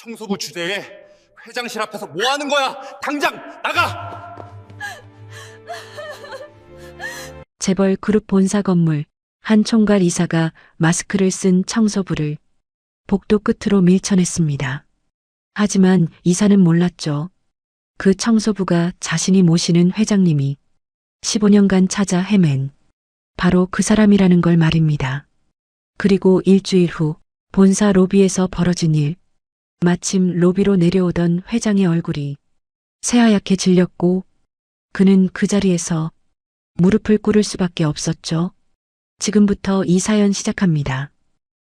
청소부 주제에 회장실 앞에서 뭐 하는 거야? 당장 나가! 재벌 그룹 본사 건물 한 총괄 이사가 마스크를 쓴 청소부를 복도 끝으로 밀쳐냈습니다. 하지만 이사는 몰랐죠. 그 청소부가 자신이 모시는 회장님이 15년간 찾아 헤맨 바로 그 사람이라는 걸 말입니다. 그리고 일주일 후 본사 로비에서 벌어진 일. 마침 로비로 내려오던 회장의 얼굴이 새하얗게 질렸고 그는 그 자리에서 무릎을 꿇을 수밖에 없었죠. 지금부터 이 사연 시작합니다.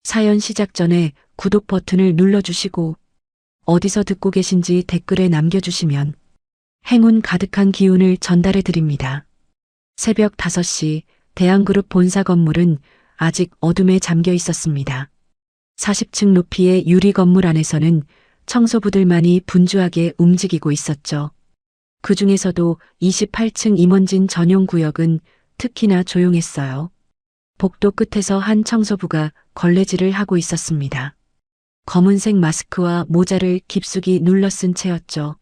사연 시작 전에 구독 버튼을 눌러주시고 어디서 듣고 계신지 댓글에 남겨주시면 행운 가득한 기운을 전달해 드립니다. 새벽 5시 대한그룹 본사 건물은 아직 어둠에 잠겨 있었습니다. 40층 높이의 유리 건물 안에서는 청소부들만이 분주하게 움직이고 있었죠. 그 중에서도 28층 임원진 전용 구역은 특히나 조용했어요. 복도 끝에서 한 청소부가 걸레질을 하고 있었습니다. 검은색 마스크와 모자를 깊숙이 눌러 쓴 채였죠.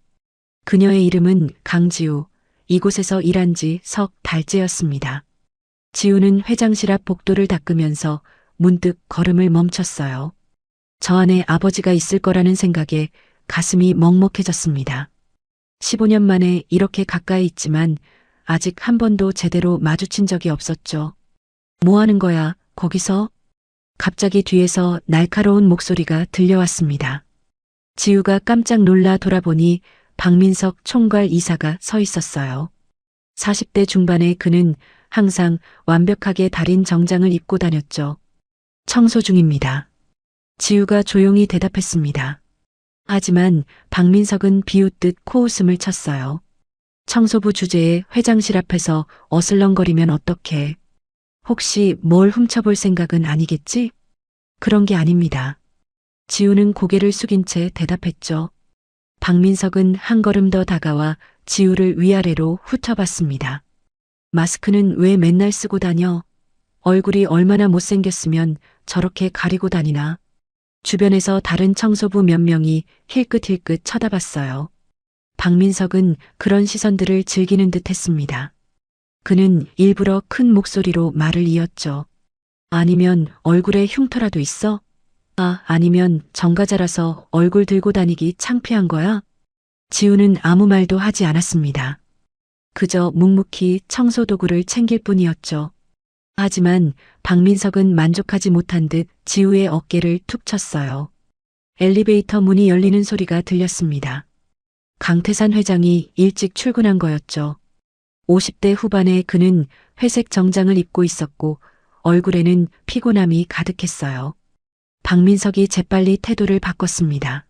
그녀의 이름은 강지우, 이곳에서 일한 지 석 달째였습니다. 지우는 회장실 앞 복도를 닦으면서 문득 걸음을 멈췄어요. 저 안에 아버지가 있을 거라는 생각에 가슴이 먹먹해졌습니다. 15년 만에 이렇게 가까이 있지만 아직 한 번도 제대로 마주친 적이 없었죠. 뭐 하는 거야, 거기서? 갑자기 뒤에서 날카로운 목소리가 들려왔습니다. 지우가 깜짝 놀라 돌아보니 박민석 총괄 이사가 서 있었어요. 40대 중반의 그는 항상 완벽하게 다린 정장을 입고 다녔죠. 청소 중입니다. 지우가 조용히 대답했습니다. 하지만 박민석은 비웃듯 코웃음을 쳤어요. 청소부 주제에 회장실 앞에서 어슬렁거리면 어떡해. 혹시 뭘 훔쳐볼 생각은 아니겠지? 그런 게 아닙니다. 지우는 고개를 숙인 채 대답했죠. 박민석은 한 걸음 더 다가와 지우를 위아래로 훑어봤습니다. 마스크는 왜 맨날 쓰고 다녀? 얼굴이 얼마나 못생겼으면 저렇게 가리고 다니나? 주변에서 다른 청소부 몇 명이 힐끗힐끗 쳐다봤어요. 박민석은 그런 시선들을 즐기는 듯 했습니다. 그는 일부러 큰 목소리로 말을 이었죠. 아니면 얼굴에 흉터라도 있어? 아니면 정가자라서 얼굴 들고 다니기 창피한 거야? 지우는 아무 말도 하지 않았습니다. 그저 묵묵히 청소도구를 챙길 뿐이었죠. 하지만 박민석은 만족하지 못한 듯 지우의 어깨를 툭 쳤어요. 엘리베이터 문이 열리는 소리가 들렸습니다. 강태산 회장이 일찍 출근한 거였죠. 50대 후반의 그는 회색 정장을 입고 있었고 얼굴에는 피곤함이 가득했어요. 박민석이 재빨리 태도를 바꿨습니다.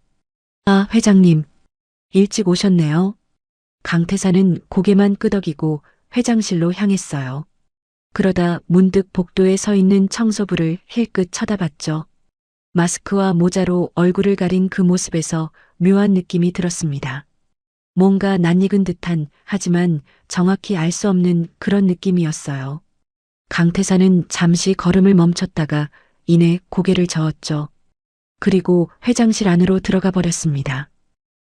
아, 회장님. 일찍 오셨네요. 강태산은 고개만 끄덕이고 회장실로 향했어요. 그러다 문득 복도에 서 있는 청소부를 힐끗 쳐다봤죠. 마스크와 모자로 얼굴을 가린 그 모습에서 묘한 느낌이 들었습니다. 뭔가 낯익은 듯한 하지만 정확히 알 수 없는 그런 느낌이었어요. 강태산은 잠시 걸음을 멈췄다가 이내 고개를 저었죠. 그리고 회장실 안으로 들어가 버렸습니다.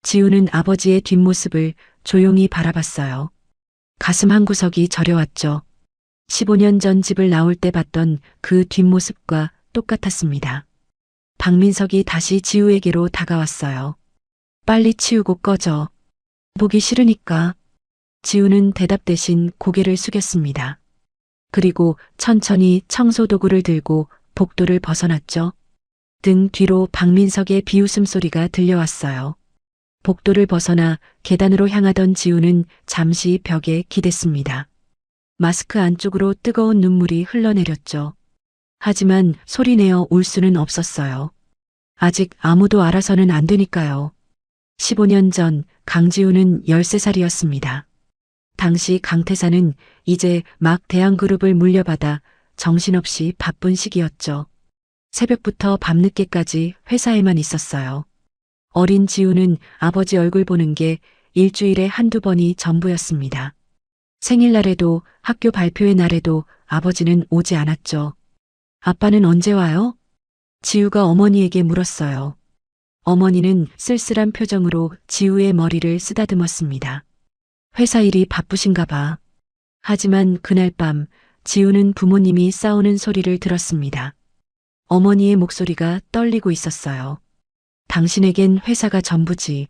지우는 아버지의 뒷모습을 조용히 바라봤어요. 가슴 한구석이 저려왔죠. 15년 전 집을 나올 때 봤던 그 뒷모습과 똑같았습니다. 박민석이 다시 지우에게로 다가왔어요. 빨리 치우고 꺼져. 보기 싫으니까. 지우는 대답 대신 고개를 숙였습니다. 그리고 천천히 청소도구를 들고 복도를 벗어났죠. 등 뒤로 박민석의 비웃음 소리가 들려왔어요. 복도를 벗어나 계단으로 향하던 지우는 잠시 벽에 기댔습니다. 마스크 안쪽으로 뜨거운 눈물이 흘러내렸죠. 하지만 소리내어 울 수는 없었어요. 아직 아무도 알아서는 안 되니까요. 15년 전 강지우는 13살이었습니다. 당시 강태산은 이제 막 대한그룹을 물려받아 정신없이 바쁜 시기였죠. 새벽부터 밤늦게까지 회사에만 있었어요. 어린 지우는 아버지 얼굴 보는 게 일주일에 한두 번이 전부였습니다. 생일날에도 학교 발표회 날에도 아버지는 오지 않았죠. 아빠는 언제 와요? 지우가 어머니에게 물었어요. 어머니는 쓸쓸한 표정으로 지우의 머리를 쓰다듬었습니다. 회사 일이 바쁘신가 봐. 하지만 그날 밤 지우는 부모님이 싸우는 소리를 들었습니다. 어머니의 목소리가 떨리고 있었어요. 당신에겐 회사가 전부지.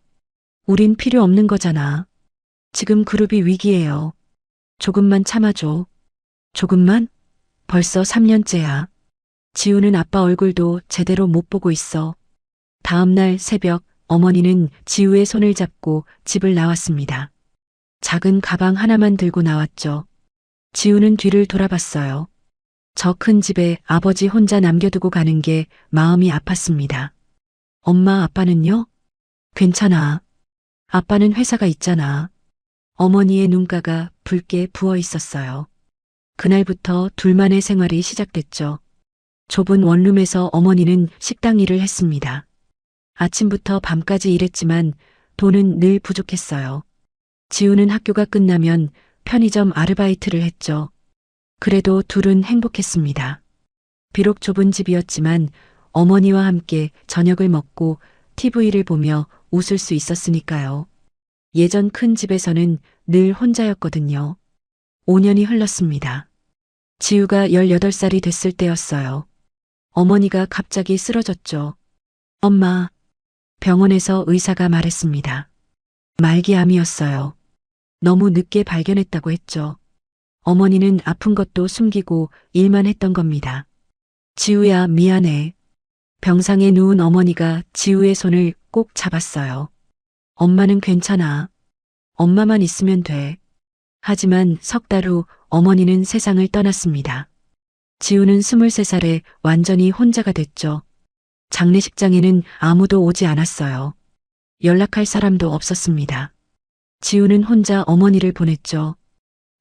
우린 필요 없는 거잖아. 지금 그룹이 위기예요. 조금만 참아줘. 조금만? 벌써 3년째야. 지우는 아빠 얼굴도 제대로 못 보고 있어. 다음 날 새벽 어머니는 지우의 손을 잡고 집을 나왔습니다. 작은 가방 하나만 들고 나왔죠. 지우는 뒤를 돌아봤어요. 저 큰 집에 아버지 혼자 남겨두고 가는 게 마음이 아팠습니다. 엄마 아빠는요? 괜찮아. 아빠는 회사가 있잖아. 어머니의 눈가가 붉게 부어 있었어요. 그날부터 둘만의 생활이 시작됐죠. 좁은 원룸에서 어머니는 식당 일을 했습니다. 아침부터 밤까지 일했지만 돈은 늘 부족했어요. 지우는 학교가 끝나면 편의점 아르바이트를 했죠. 그래도 둘은 행복했습니다. 비록 좁은 집이었지만 어머니와 함께 저녁을 먹고 TV를 보며 웃을 수 있었으니까요. 예전 큰 집에서는 늘 혼자였거든요. 5년이 흘렀습니다. 지우가 18살이 됐을 때였어요. 어머니가 갑자기 쓰러졌죠. 엄마, 병원에서 의사가 말했습니다. 말기암이었어요. 너무 늦게 발견했다고 했죠. 어머니는 아픈 것도 숨기고 일만 했던 겁니다. 지우야, 미안해. 병상에 누운 어머니가 지우의 손을 꼭 잡았어요. 엄마는 괜찮아. 엄마만 있으면 돼. 하지만 석 달 후 어머니는 세상을 떠났습니다. 지우는 23살에 완전히 혼자가 됐죠. 장례식장에는 아무도 오지 않았어요. 연락할 사람도 없었습니다. 지우는 혼자 어머니를 보냈죠.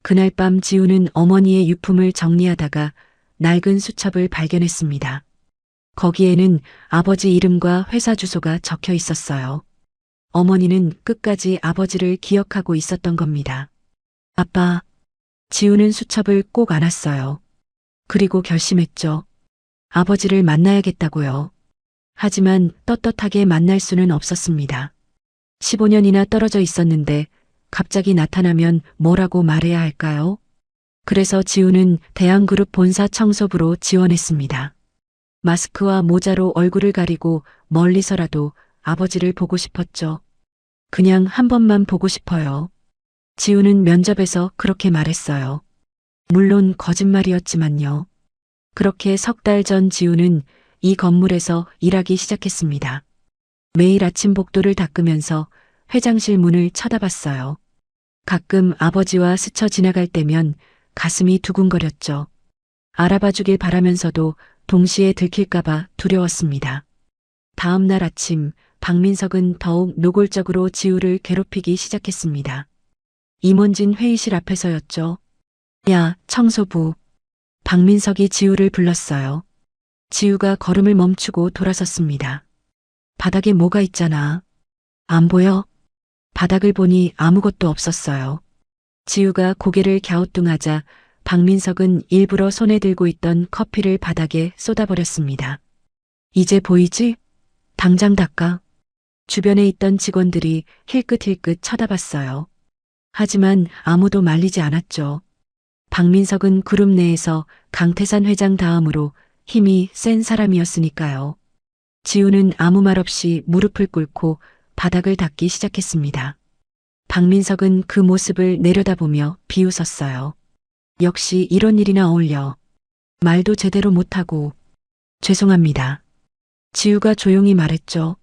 그날 밤 지우는 어머니의 유품을 정리하다가 낡은 수첩을 발견했습니다. 거기에는 아버지 이름과 회사 주소가 적혀 있었어요. 어머니는 끝까지 아버지를 기억하고 있었던 겁니다. 아빠, 지우는 수첩을 꼭 안았어요. 그리고 결심했죠. 아버지를 만나야겠다고요. 하지만 떳떳하게 만날 수는 없었습니다. 15년이나 떨어져 있었는데 갑자기 나타나면 뭐라고 말해야 할까요? 그래서 지우는 대한그룹 본사 청소부로 지원했습니다. 마스크와 모자로 얼굴을 가리고 멀리서라도 아버지를 보고 싶었죠. 그냥 한 번만 보고 싶어요. 지우는 면접에서 그렇게 말했어요. 물론 거짓말이었지만요. 그렇게 석 달 전 지우는 이 건물에서 일하기 시작했습니다. 매일 아침 복도를 닦으면서 회장실 문을 쳐다봤어요. 가끔 아버지와 스쳐 지나갈 때면 가슴이 두근거렸죠. 알아봐 주길 바라면서도 동시에 들킬까봐 두려웠습니다. 다음 날 아침 박민석은 더욱 노골적으로 지우를 괴롭히기 시작했습니다. 임원진 회의실 앞에서였죠. 야, 청소부. 박민석이 지우를 불렀어요. 지우가 걸음을 멈추고 돌아섰습니다. 바닥에 뭐가 있잖아. 안 보여? 바닥을 보니 아무것도 없었어요. 지우가 고개를 갸우뚱하자 박민석은 일부러 손에 들고 있던 커피를 바닥에 쏟아버렸습니다. 이제 보이지? 당장 닦아. 주변에 있던 직원들이 힐끗힐끗 쳐다봤어요. 하지만 아무도 말리지 않았죠. 박민석은 그룹 내에서 강태산 회장 다음으로 힘이 센 사람이었으니까요. 지우는 아무 말 없이 무릎을 꿇고 바닥을 닦기 시작했습니다. 박민석은 그 모습을 내려다보며 비웃었어요. 역시 이런 일이나 어울려. 말도 제대로 못하고. 죄송합니다. 지우가 조용히 말했죠.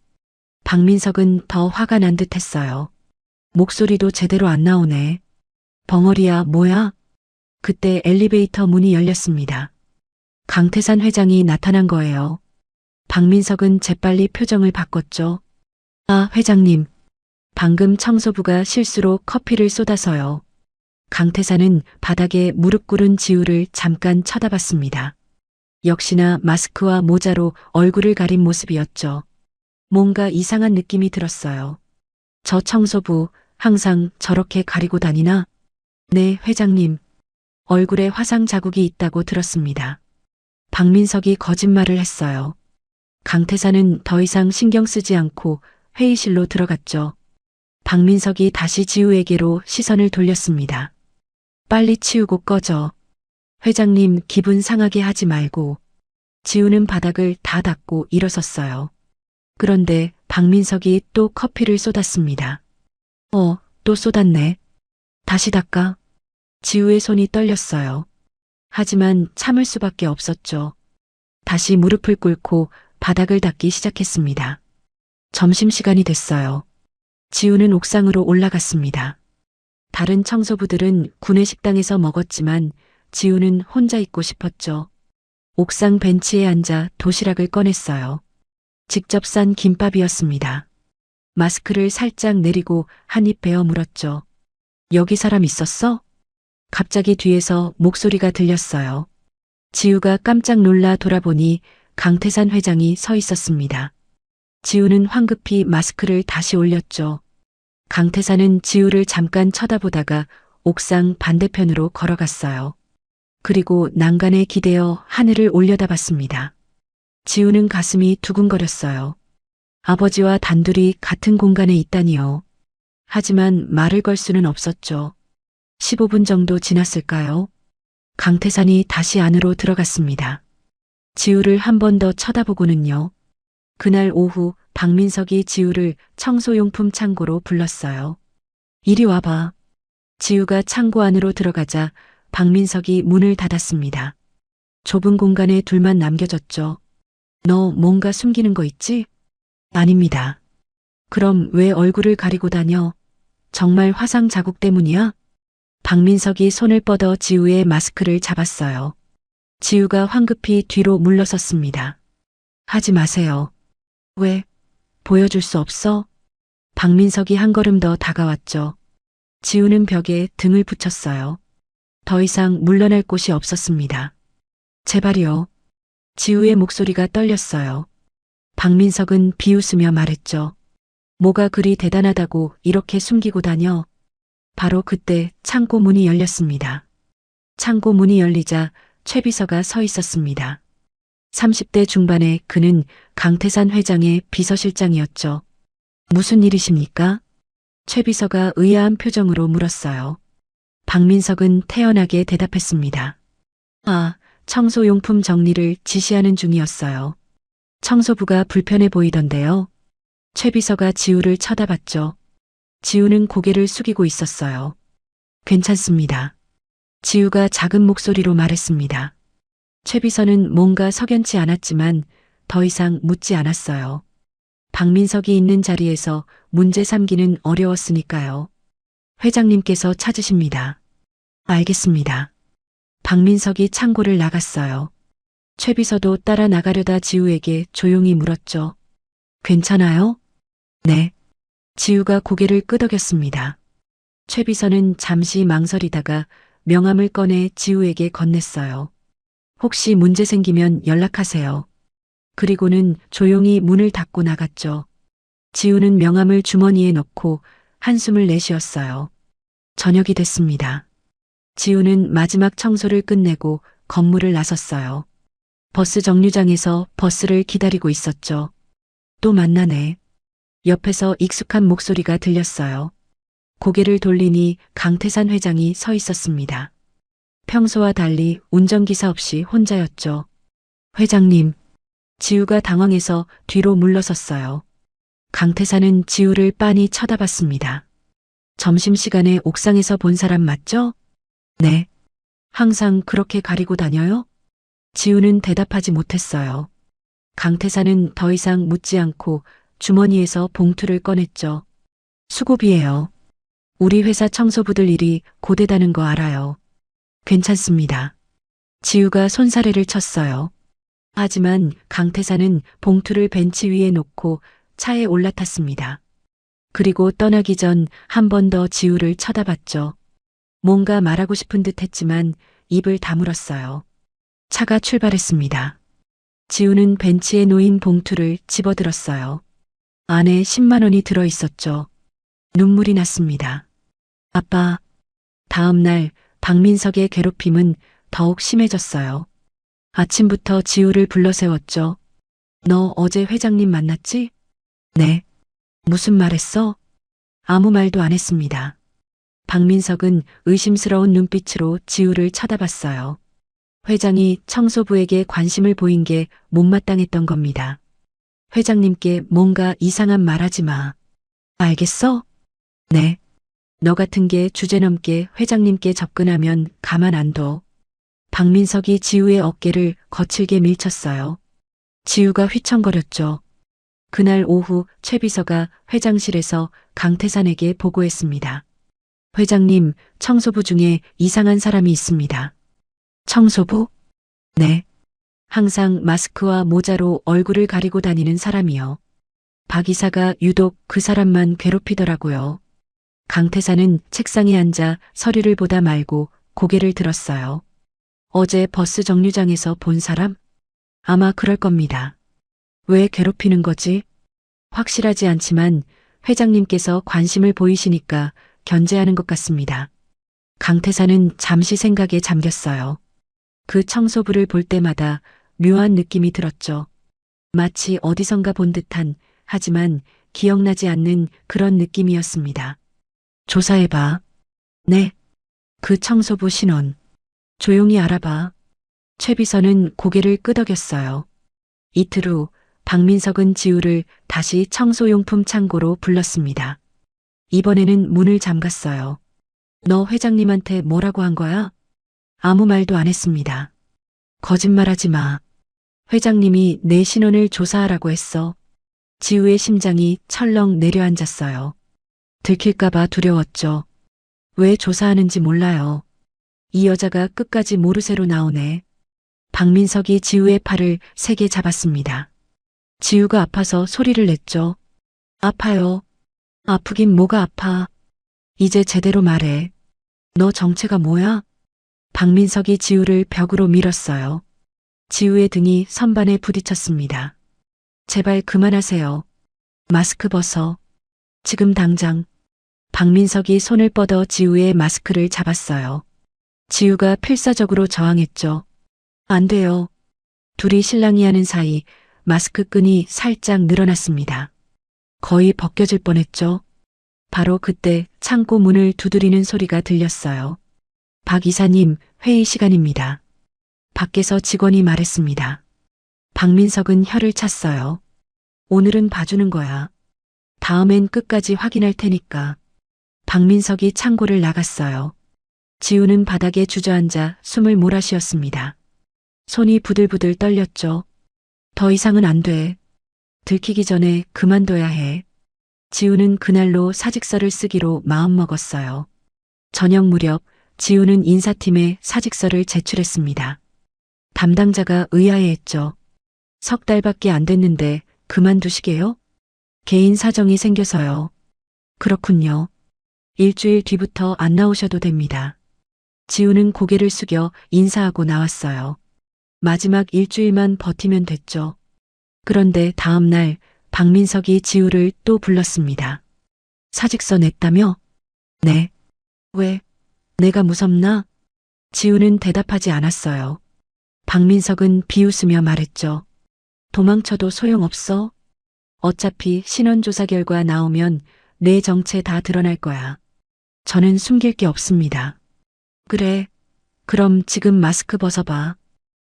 박민석은 더 화가 난 듯 했어요. 목소리도 제대로 안 나오네. 벙어리야, 뭐야? 그때 엘리베이터 문이 열렸습니다. 강태산 회장이 나타난 거예요. 박민석은 재빨리 표정을 바꿨죠. 아, 회장님. 방금 청소부가 실수로 커피를 쏟아서요. 강태산은 바닥에 무릎 꿇은 지우를 잠깐 쳐다봤습니다. 역시나 마스크와 모자로 얼굴을 가린 모습이었죠. 뭔가 이상한 느낌이 들었어요. 저 청소부 항상 저렇게 가리고 다니나? 네, 회장님. 얼굴에 화상 자국이 있다고 들었습니다. 박민석이 거짓말을 했어요. 강태사는 더 이상 신경 쓰지 않고 회의실로 들어갔죠. 박민석이 다시 지우에게로 시선을 돌렸습니다. 빨리 치우고 꺼져. 회장님 기분 상하게 하지 말고. 지우는 바닥을 다 닦고 일어섰어요. 그런데 박민석이 또 커피를 쏟았습니다. 또 쏟았네. 다시 닦아. 지우의 손이 떨렸어요. 하지만 참을 수밖에 없었죠. 다시 무릎을 꿇고 바닥을 닦기 시작했습니다. 점심시간이 됐어요. 지우는 옥상으로 올라갔습니다. 다른 청소부들은 구내식당에서 먹었지만 지우는 혼자 있고 싶었죠. 옥상 벤치에 앉아 도시락을 꺼냈어요. 직접 싼 김밥이었습니다. 마스크를 살짝 내리고 한 입 베어 물었죠. 여기 사람 있었어? 갑자기 뒤에서 목소리가 들렸어요. 지우가 깜짝 놀라 돌아보니 강태산 회장이 서 있었습니다. 지우는 황급히 마스크를 다시 올렸죠. 강태산은 지우를 잠깐 쳐다보다가 옥상 반대편으로 걸어갔어요. 그리고 난간에 기대어 하늘을 올려다봤습니다. 지우는 가슴이 두근거렸어요. 아버지와 단둘이 같은 공간에 있다니요. 하지만 말을 걸 수는 없었죠. 15분 정도 지났을까요? 강태산이 다시 안으로 들어갔습니다. 지우를 한 번 더 쳐다보고는요. 그날 오후 박민석이 지우를 청소용품 창고로 불렀어요. 이리 와봐. 지우가 창고 안으로 들어가자 박민석이 문을 닫았습니다. 좁은 공간에 둘만 남겨졌죠. 너 뭔가 숨기는 거 있지? 아닙니다. 그럼 왜 얼굴을 가리고 다녀? 정말 화상 자국 때문이야? 박민석이 손을 뻗어 지우의 마스크를 잡았어요. 지우가 황급히 뒤로 물러섰습니다. 하지 마세요. 왜? 보여줄 수 없어? 박민석이 한 걸음 더 다가왔죠. 지우는 벽에 등을 붙였어요. 더 이상 물러날 곳이 없었습니다. 제발요. 지우의 목소리가 떨렸어요. 박민석은 비웃으며 말했죠. 뭐가 그리 대단하다고 이렇게 숨기고 다녀? 바로 그때 창고 문이 열렸습니다. 창고 문이 열리자 최 비서가 서 있었습니다. 30대 중반의 그는 강태산 회장의 비서실장이었죠. 무슨 일이십니까? 최 비서가 의아한 표정으로 물었어요. 박민석은 태연하게 대답했습니다. 청소용품 정리를 지시하는 중이었어요. 청소부가 불편해 보이던데요. 최 비서가 지우를 쳐다봤죠. 지우는 고개를 숙이고 있었어요. 괜찮습니다. 지우가 작은 목소리로 말했습니다. 최 비서는 뭔가 석연치 않았지만 더 이상 묻지 않았어요. 박민석이 있는 자리에서 문제 삼기는 어려웠으니까요. 회장님께서 찾으십니다. 알겠습니다. 박민석이 창고를 나갔어요. 최 비서도 따라 나가려다 지우에게 조용히 물었죠. 괜찮아요? 네. 지우가 고개를 끄덕였습니다. 최 비서는 잠시 망설이다가 명함을 꺼내 지우에게 건넸어요. 혹시 문제 생기면 연락하세요. 그리고는 조용히 문을 닫고 나갔죠. 지우는 명함을 주머니에 넣고 한숨을 내쉬었어요. 저녁이 됐습니다. 지우는 마지막 청소를 끝내고 건물을 나섰어요. 버스 정류장에서 버스를 기다리고 있었죠. 또 만나네. 옆에서 익숙한 목소리가 들렸어요. 고개를 돌리니 강태산 회장이 서 있었습니다. 평소와 달리 운전기사 없이 혼자였죠. 회장님. 지우가 당황해서 뒤로 물러섰어요. 강태산은 지우를 빤히 쳐다봤습니다. 점심시간에 옥상에서 본 사람 맞죠? 네. 항상 그렇게 가리고 다녀요? 지우는 대답하지 못했어요. 강태산은 더 이상 묻지 않고 주머니에서 봉투를 꺼냈죠. 수고비예요. 우리 회사 청소부들 일이 고되다는 거 알아요. 괜찮습니다. 지우가 손사래를 쳤어요. 하지만 강태산은 봉투를 벤치 위에 놓고 차에 올라탔습니다. 그리고 떠나기 전 한 번 더 지우를 쳐다봤죠. 뭔가 말하고 싶은 듯 했지만 입을 다물었어요. 차가 출발했습니다. 지우는 벤치에 놓인 봉투를 집어들었어요. 안에 10만 원이 들어 있었죠. 눈물이 났습니다. 아빠. 다음 날 박민석의 괴롭힘은 더욱 심해졌어요. 아침부터 지우를 불러세웠죠. 너 어제 회장님 만났지? 네. 무슨 말 했어? 아무 말도 안 했습니다. 박민석은 의심스러운 눈빛으로 지우를 쳐다봤어요. 회장이 청소부에게 관심을 보인 게 못마땅했던 겁니다. 회장님께 뭔가 이상한 말 하지 마. 알겠어? 네. 너 같은 게 주제넘게 회장님께 접근하면 가만 안 둬. 박민석이 지우의 어깨를 거칠게 밀쳤어요. 지우가 휘청거렸죠. 그날 오후 최 비서가 회장실에서 강태산에게 보고했습니다. 회장님, 청소부 중에 이상한 사람이 있습니다. 청소부? 네. 항상 마스크와 모자로 얼굴을 가리고 다니는 사람이요. 박 이사가 유독 그 사람만 괴롭히더라고요. 강태산은 책상에 앉아 서류를 보다 말고 고개를 들었어요. 어제 버스 정류장에서 본 사람? 아마 그럴 겁니다. 왜 괴롭히는 거지? 확실하지 않지만 회장님께서 관심을 보이시니까 견제하는 것 같습니다. 강태산은 잠시 생각에 잠겼어요. 그 청소부를 볼 때마다 묘한 느낌이 들었죠. 마치 어디선가 본 듯한, 하지만 기억나지 않는 그런 느낌이었습니다. 조사해봐. 네. 그 청소부 신원. 조용히 알아봐. 최 비서는 고개를 끄덕였어요. 이틀 후 박민석은 지우를 다시 청소용품 창고로 불렀습니다. 이번에는 문을 잠갔어요. 너 회장님한테 뭐라고 한 거야? 아무 말도 안 했습니다. 거짓말하지 마. 회장님이 내 신원을 조사하라고 했어. 지우의 심장이 철렁 내려앉았어요. 들킬까봐 두려웠죠. 왜 조사하는지 몰라요. 이 여자가 끝까지 모르쇠로 나오네. 박민석이 지우의 팔을 세게 잡았습니다. 지우가 아파서 소리를 냈죠. 아파요. 아프긴 뭐가 아파. 이제 제대로 말해. 너 정체가 뭐야? 박민석이 지우를 벽으로 밀었어요. 지우의 등이 선반에 부딪혔습니다. 제발 그만하세요. 마스크 벗어. 지금 당장. 박민석이 손을 뻗어 지우의 마스크를 잡았어요. 지우가 필사적으로 저항했죠. 안 돼요. 둘이 실랑이 하는 사이 마스크 끈이 살짝 늘어났습니다. 거의 벗겨질 뻔했죠. 바로 그때 창고 문을 두드리는 소리가 들렸어요. 박 이사님, 회의 시간입니다. 밖에서 직원이 말했습니다. 박민석은 혀를 찼어요. 오늘은 봐주는 거야. 다음엔 끝까지 확인할 테니까. 박민석이 창고를 나갔어요. 지우는 바닥에 주저앉아 숨을 몰아쉬었습니다. 손이 부들부들 떨렸죠. 더 이상은 안 돼. 들키기 전에 그만둬야 해. 지우는 그날로 사직서를 쓰기로 마음먹었어요. 저녁 무렵 지우는 인사팀에 사직서를 제출했습니다. 담당자가 의아해했죠. 석 달밖에 안 됐는데 그만두시게요? 개인 사정이 생겨서요. 그렇군요. 일주일 뒤부터 안 나오셔도 됩니다. 지우는 고개를 숙여 인사하고 나왔어요. 마지막 일주일만 버티면 됐죠. 그런데 다음 날 박민석이 지우를 또 불렀습니다. 사직서 냈다며? 네. 왜? 내가 무섭나? 지우는 대답하지 않았어요. 박민석은 비웃으며 말했죠. 도망쳐도 소용없어. 어차피 신원조사 결과 나오면 내 정체 다 드러날 거야. 저는 숨길 게 없습니다. 그래. 그럼 지금 마스크 벗어봐.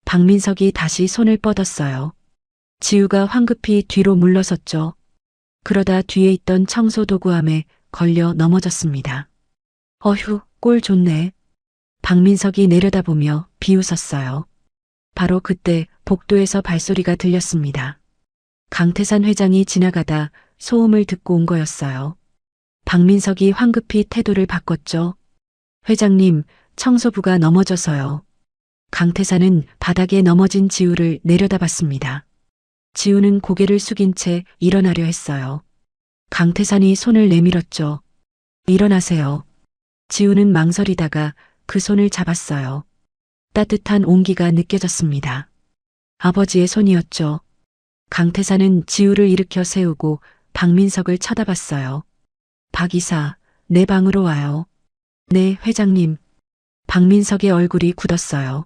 박민석이 다시 손을 뻗었어요. 지우가 황급히 뒤로 물러섰죠. 그러다 뒤에 있던 청소도구함에 걸려 넘어졌습니다. 어휴, 꼴 좋네. 박민석이 내려다보며 비웃었어요. 바로 그때 복도에서 발소리가 들렸습니다. 강태산 회장이 지나가다 소음을 듣고 온 거였어요. 박민석이 황급히 태도를 바꿨죠. 회장님, 청소부가 넘어져서요. 강태산은 바닥에 넘어진 지우를 내려다봤습니다. 지우는 고개를 숙인 채 일어나려 했어요. 강태산이 손을 내밀었죠. 일어나세요. 지우는 망설이다가 그 손을 잡았어요. 따뜻한 온기가 느껴졌습니다. 아버지의 손이었죠. 강태산은 지우를 일으켜 세우고 박민석을 쳐다봤어요. 박 이사, 내 방으로 와요. 네, 회장님. 박민석의 얼굴이 굳었어요.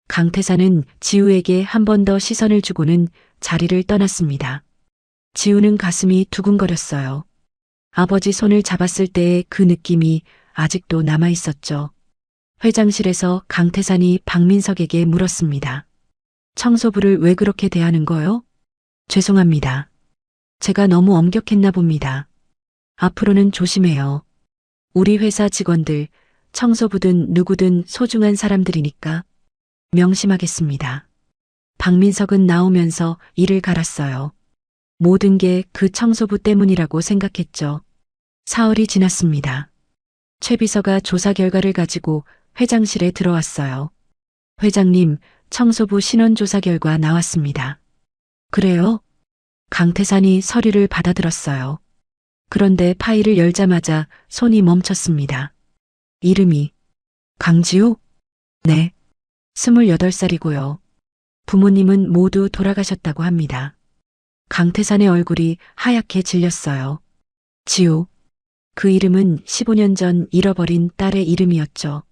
강태산은 지우에게 한 번 더 시선을 주고는 자리를 떠났습니다. 지우는 가슴이 두근거렸어요. 아버지 손을 잡았을 때의 그 느낌이 아직도 남아 있었죠. 회장실에서 강태산이 박민석에게 물었습니다. 청소부를 왜 그렇게 대하는 거요? 죄송합니다. 제가 너무 엄격했나 봅니다. 앞으로는 조심해요. 우리 회사 직원들, 청소부든 누구든 소중한 사람들이니까 명심하겠습니다. 박민석은 나오면서 이를 갈았어요. 모든 게 그 청소부 때문이라고 생각했죠. 사흘이 지났습니다. 최 비서가 조사 결과를 가지고 회장실에 들어왔어요. 회장님, 청소부 신원 조사 결과 나왔습니다. 그래요? 강태산이 서류를 받아들었어요. 그런데 파일을 열자마자 손이 멈췄습니다. 이름이 강지우? 네. 28살이고요. 부모님은 모두 돌아가셨다고 합니다. 강태산의 얼굴이 하얗게 질렸어요. 지우. 그 이름은 15년 전 잃어버린 딸의 이름이었죠.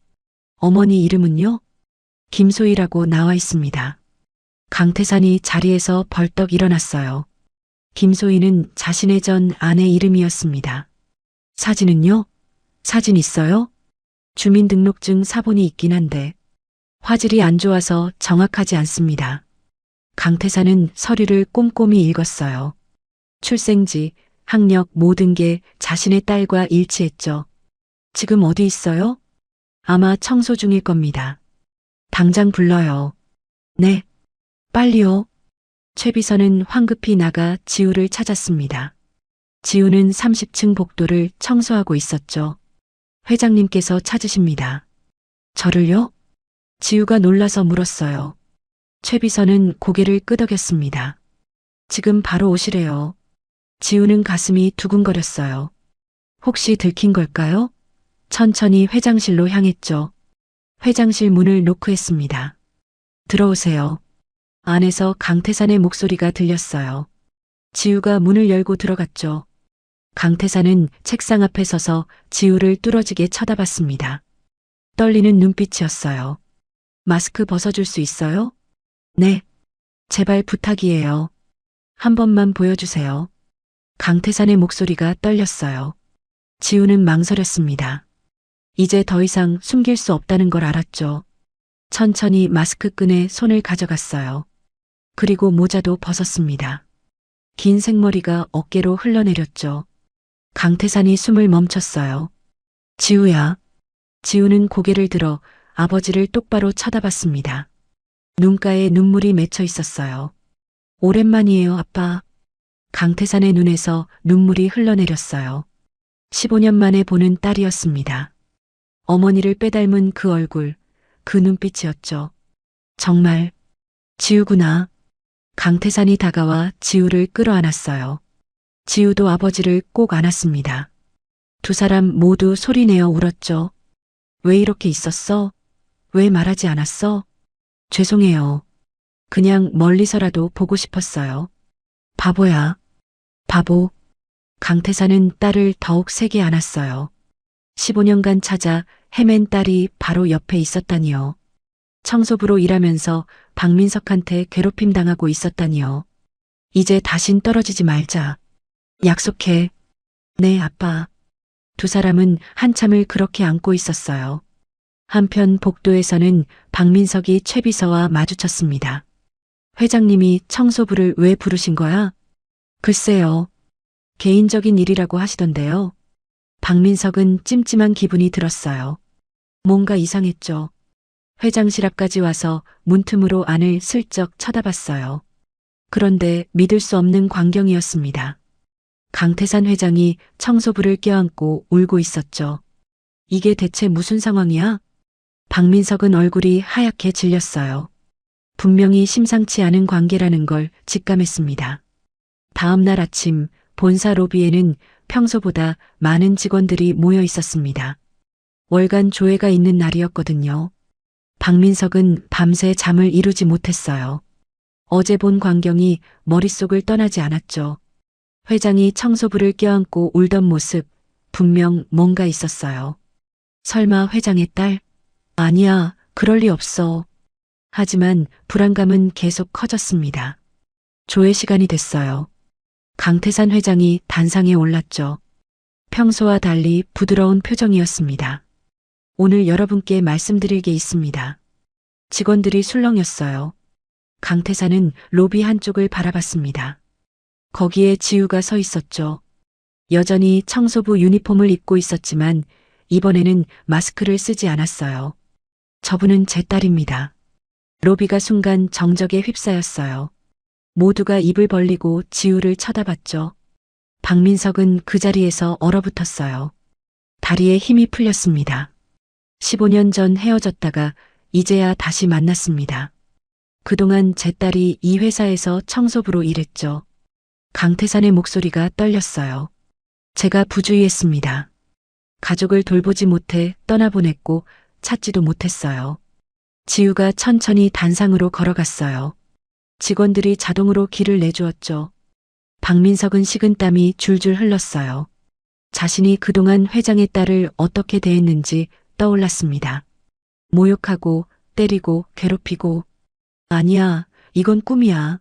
어머니 이름은요? 김소희라고 나와 있습니다. 강태산이 자리에서 벌떡 일어났어요. 김소희는 자신의 전 아내 이름이었습니다. 사진은요? 사진 있어요? 주민등록증 사본이 있긴 한데 화질이 안 좋아서 정확하지 않습니다. 강태산은 서류를 꼼꼼히 읽었어요. 출생지, 학력 모든 게 자신의 딸과 일치했죠. 지금 어디 있어요? 아마 청소 중일 겁니다. 당장 불러요. 네. 빨리요. 최 비서는 황급히 나가 지우를 찾았습니다. 지우는 30층 복도를 청소하고 있었죠. 회장님께서 찾으십니다. 저를요? 지우가 놀라서 물었어요. 최 비서는 고개를 끄덕였습니다. 지금 바로 오시래요. 지우는 가슴이 두근거렸어요. 혹시 들킨 걸까요? 천천히 회장실로 향했죠. 회장실 문을 노크했습니다. 들어오세요. 안에서 강태산의 목소리가 들렸어요. 지우가 문을 열고 들어갔죠. 강태산은 책상 앞에 서서 지우를 뚫어지게 쳐다봤습니다. 떨리는 눈빛이었어요. 마스크 벗어줄 수 있어요? 네. 제발 부탁이에요. 한 번만 보여주세요. 강태산의 목소리가 떨렸어요. 지우는 망설였습니다. 이제 더 이상 숨길 수 없다는 걸 알았죠. 천천히 마스크끈에 손을 가져갔어요. 그리고 모자도 벗었습니다. 긴 생머리가 어깨로 흘러내렸죠. 강태산이 숨을 멈췄어요. 지우야. 지우는 고개를 들어 아버지를 똑바로 쳐다봤습니다. 눈가에 눈물이 맺혀 있었어요. 오랜만이에요, 아빠. 강태산의 눈에서 눈물이 흘러내렸어요. 15년 만에 보는 딸이었습니다. 어머니를 빼닮은 그 얼굴, 그 눈빛이었죠. 정말 지우구나. 강태산이 다가와 지우를 끌어안았어요. 지우도 아버지를 꼭 안았습니다. 두 사람 모두 소리내어 울었죠. 왜 이렇게 있었어? 왜 말하지 않았어? 죄송해요. 그냥 멀리서라도 보고 싶었어요. 바보야. 바보. 강태산은 딸을 더욱 세게 안았어요. 15년간 찾아 헤맨 딸이 바로 옆에 있었다니요. 청소부로 일하면서 박민석한테 괴롭힘 당하고 있었다니요. 이제 다신 떨어지지 말자. 약속해. 네, 아빠. 두 사람은 한참을 그렇게 안고 있었어요. 한편 복도에서는 박민석이 최 비서와 마주쳤습니다. 회장님이 청소부를 왜 부르신 거야? 글쎄요. 개인적인 일이라고 하시던데요. 박민석은 찜찜한 기분이 들었어요. 뭔가 이상했죠. 회장실 앞까지 와서 문틈으로 안을 슬쩍 쳐다봤어요. 그런데 믿을 수 없는 광경이었습니다. 강태산 회장이 청소부를 껴안고 울고 있었죠. 이게 대체 무슨 상황이야? 박민석은 얼굴이 하얗게 질렸어요. 분명히 심상치 않은 관계라는 걸 직감했습니다. 다음 날 아침 본사 로비에는 평소보다 많은 직원들이 모여 있었습니다. 월간 조회가 있는 날이었거든요. 박민석은 밤새 잠을 이루지 못했어요. 어제 본 광경이 머릿속을 떠나지 않았죠. 회장이 청소부를 껴안고 울던 모습, 분명 뭔가 있었어요. 설마 회장의 딸? 아니야, 그럴 리 없어. 하지만 불안감은 계속 커졌습니다. 조회 시간이 됐어요. 강태산 회장이 단상에 올랐죠. 평소와 달리 부드러운 표정이었습니다. 오늘 여러분께 말씀드릴 게 있습니다. 직원들이 술렁였어요. 강태산은 로비 한쪽을 바라봤습니다. 거기에 지우가 서 있었죠. 여전히 청소부 유니폼을 입고 있었지만 이번에는 마스크를 쓰지 않았어요. 저분은 제 딸입니다. 로비가 순간 정적에 휩싸였어요. 모두가 입을 벌리고 지우를 쳐다봤죠. 박민석은 그 자리에서 얼어붙었어요. 다리에 힘이 풀렸습니다. 15년 전 헤어졌다가 이제야 다시 만났습니다. 그동안 제 딸이 이 회사에서 청소부로 일했죠. 강태산의 목소리가 떨렸어요. 제가 부주의했습니다. 가족을 돌보지 못해 떠나보냈고 찾지도 못했어요. 지우가 천천히 단상으로 걸어갔어요. 직원들이 자동으로 길을 내주었죠. 박민석은 식은땀이 줄줄 흘렀어요. 자신이 그동안 회장의 딸을 어떻게 대했는지 떠올랐습니다. 모욕하고 때리고 괴롭히고. 아니야, 이건 꿈이야.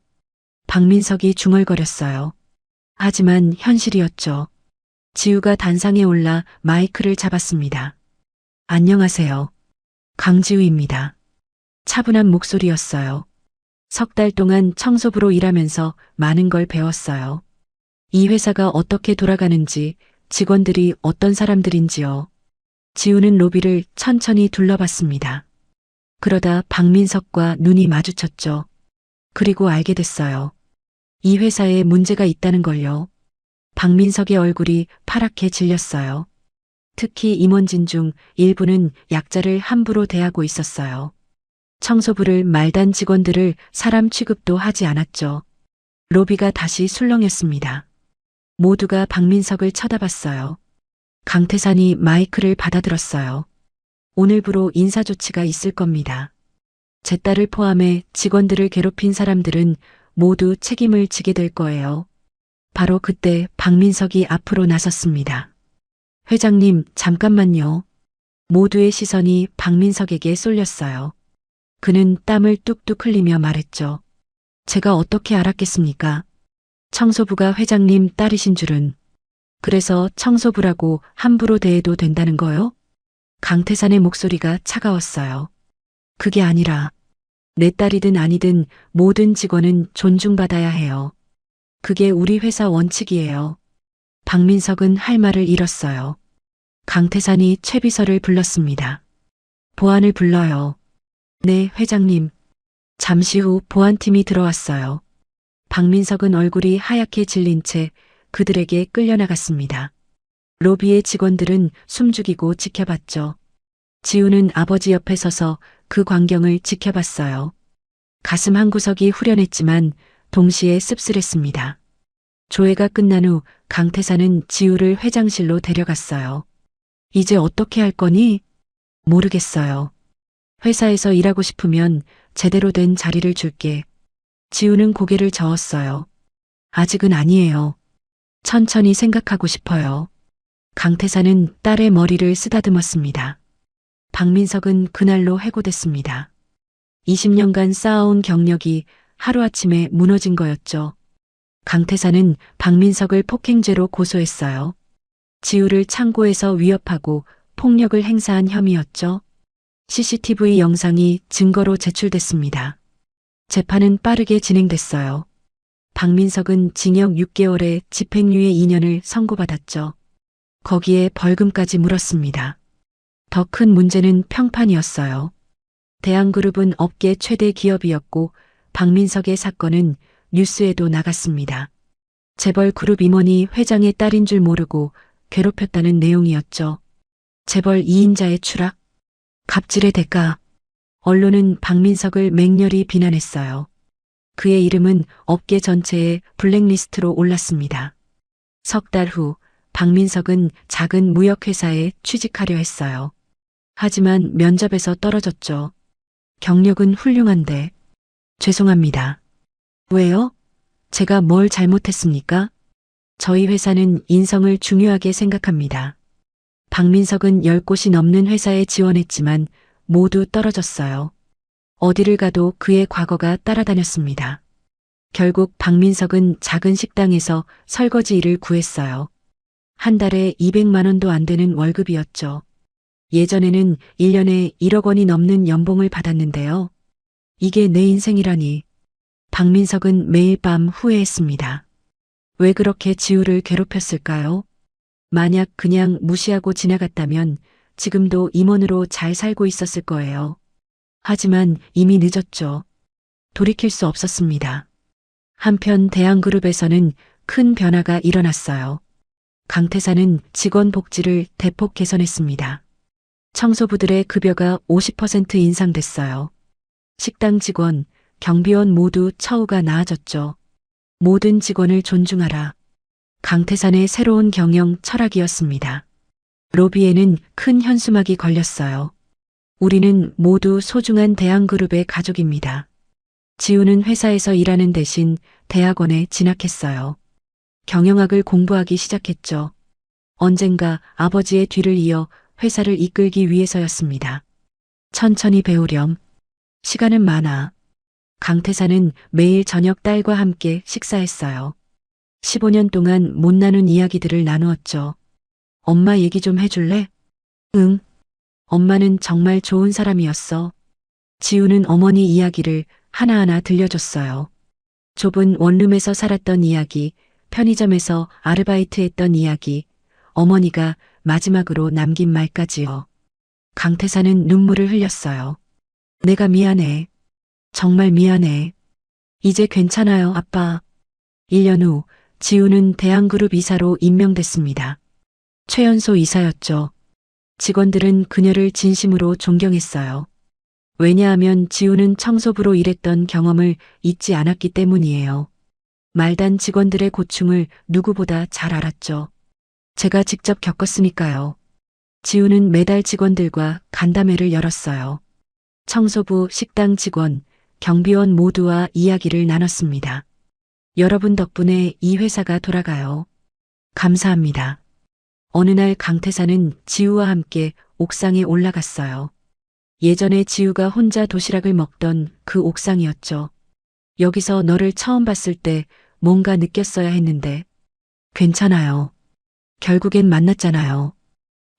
박민석이 중얼거렸어요. 하지만 현실이었죠. 지우가 단상에 올라 마이크를 잡았습니다. 안녕하세요. 강지우입니다. 차분한 목소리였어요. 석 달 동안 청소부로 일하면서 많은 걸 배웠어요. 이 회사가 어떻게 돌아가는지, 직원들이 어떤 사람들인지요. 지우는 로비를 천천히 둘러봤습니다. 그러다 박민석과 눈이 마주쳤죠. 그리고 알게 됐어요. 이 회사에 문제가 있다는 걸요. 박민석의 얼굴이 파랗게 질렸어요. 특히 임원진 중 일부는 약자를 함부로 대하고 있었어요. 청소부를 말단 직원들을 사람 취급도 하지 않았죠. 로비가 다시 술렁였습니다. 모두가 박민석을 쳐다봤어요. 강태산이 마이크를 받아들었어요. 오늘부로 인사조치가 있을 겁니다. 제 딸을 포함해 직원들을 괴롭힌 사람들은 모두 책임을 지게 될 거예요. 바로 그때 박민석이 앞으로 나섰습니다. 회장님, 잠깐만요. 모두의 시선이 박민석에게 쏠렸어요. 그는 땀을 뚝뚝 흘리며 말했죠. 제가 어떻게 알았겠습니까? 청소부가 회장님 딸이신 줄은. 그래서 청소부라고 함부로 대해도 된다는 거요? 강태산의 목소리가 차가웠어요. 그게 아니라 내 딸이든 아니든 모든 직원은 존중받아야 해요. 그게 우리 회사 원칙이에요. 박민석은 할 말을 잃었어요. 강태산이 최비서를 불렀습니다. 보안을 불러요. 네, 회장님. 잠시 후 보안팀이 들어왔어요. 박민석은 얼굴이 하얗게 질린 채 그들에게 끌려나갔습니다. 로비의 직원들은 숨죽이고 지켜봤죠. 지우는 아버지 옆에 서서 그 광경을 지켜봤어요. 가슴 한구석이 후련했지만 동시에 씁쓸했습니다. 조회가 끝난 후 강태산은 지우를 회장실로 데려갔어요. 이제 어떻게 할 거니? 모르겠어요. 회사에서 일하고 싶으면 제대로 된 자리를 줄게. 지우는 고개를 저었어요. 아직은 아니에요. 천천히 생각하고 싶어요. 강태산은 딸의 머리를 쓰다듬었습니다. 박민석은 그날로 해고됐습니다. 20년간 쌓아온 경력이 하루아침에 무너진 거였죠. 강태산은 박민석을 폭행죄로 고소했어요. 지우를 창고에서 위협하고 폭력을 행사한 혐의였죠. CCTV 영상이 증거로 제출됐습니다. 재판은 빠르게 진행됐어요. 박민석은 징역 6개월에 집행유예 2년을 선고받았죠. 거기에 벌금까지 물었습니다. 더 큰 문제는 평판이었어요. 대한그룹은 업계 최대 기업이었고 박민석의 사건은 뉴스에도 나갔습니다. 재벌 그룹 임원이 회장의 딸인 줄 모르고 괴롭혔다는 내용이었죠. 재벌 2인자의 추락? 갑질의 대가. 언론은 박민석을 맹렬히 비난했어요. 그의 이름은 업계 전체의 블랙리스트로 올랐습니다. 석 달 후 박민석은 작은 무역회사에 취직하려 했어요. 하지만 면접에서 떨어졌죠. 경력은 훌륭한데. 죄송합니다. 왜요? 제가 뭘 잘못했습니까? 저희 회사는 인성을 중요하게 생각합니다. 박민석은 10곳이 넘는 회사에 지원했지만 모두 떨어졌어요. 어디를 가도 그의 과거가 따라다녔습니다. 결국 박민석은 작은 식당에서 설거지 일을 구했어요. 한 달에 200만 원도 안 되는 월급이었죠. 예전에는 1년에 1억 원이 넘는 연봉을 받았는데요. 이게 내 인생이라니. 박민석은 매일 밤 후회했습니다. 왜 그렇게 지우를 괴롭혔을까요? 만약 그냥 무시하고 지나갔다면 지금도 임원으로 잘 살고 있었을 거예요. 하지만 이미 늦었죠. 돌이킬 수 없었습니다. 한편 대한그룹에서는 큰 변화가 일어났어요. 강태사는 직원 복지를 대폭 개선했습니다. 청소부들의 급여가 50% 인상됐어요. 식당 직원, 경비원 모두 처우가 나아졌죠. 모든 직원을 존중하라. 강태산의 새로운 경영 철학이었습니다. 로비에는 큰 현수막이 걸렸어요. 우리는 모두 소중한 대한그룹의 가족입니다. 지우는 회사에서 일하는 대신 대학원에 진학했어요. 경영학을 공부하기 시작했죠. 언젠가 아버지의 뒤를 이어 회사를 이끌기 위해서였습니다. 천천히 배우렴. 시간은 많아. 강태사는 매일 저녁 딸과 함께 식사했어요. 15년 동안 못 나눈 이야기들을 나누었죠. 엄마 얘기 좀 해줄래? 응. 엄마는 정말 좋은 사람이었어. 지우는 어머니 이야기를 하나하나 들려줬어요. 좁은 원룸에서 살았던 이야기, 편의점에서 아르바이트했던 이야기, 어머니가 마지막으로 남긴 말까지요. 강태사는 눈물을 흘렸어요. 내가 미안해. 정말 미안해. 이제 괜찮아요, 아빠. 1년 후 지우는 대한그룹 이사로 임명됐습니다. 최연소 이사였죠. 직원들은 그녀를 진심으로 존경했어요. 왜냐하면 지우는 청소부로 일했던 경험을 잊지 않았기 때문이에요. 말단 직원들의 고충을 누구보다 잘 알았죠. 제가 직접 겪었으니까요. 지우는 매달 직원들과 간담회를 열었어요. 청소부, 식당 직원, 경비원 모두와 이야기를 나눴습니다. 여러분 덕분에 이 회사가 돌아가요. 감사합니다. 어느 날 강태사는 지우와 함께 옥상에 올라갔어요. 예전에 지우가 혼자 도시락을 먹던 그 옥상이었죠. 여기서 너를 처음 봤을 때 뭔가 느꼈어야 했는데. 괜찮아요. 결국엔 만났잖아요.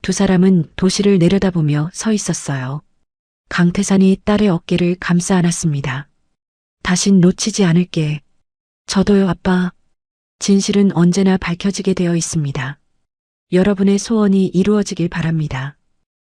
두 사람은 도시를 내려다보며 서 있었어요. 강태산이 딸의 어깨를 감싸 안았습니다. 다신 놓치지 않을게. 저도요, 아빠. 진실은 언제나 밝혀지게 되어 있습니다. 여러분의 소원이 이루어지길 바랍니다.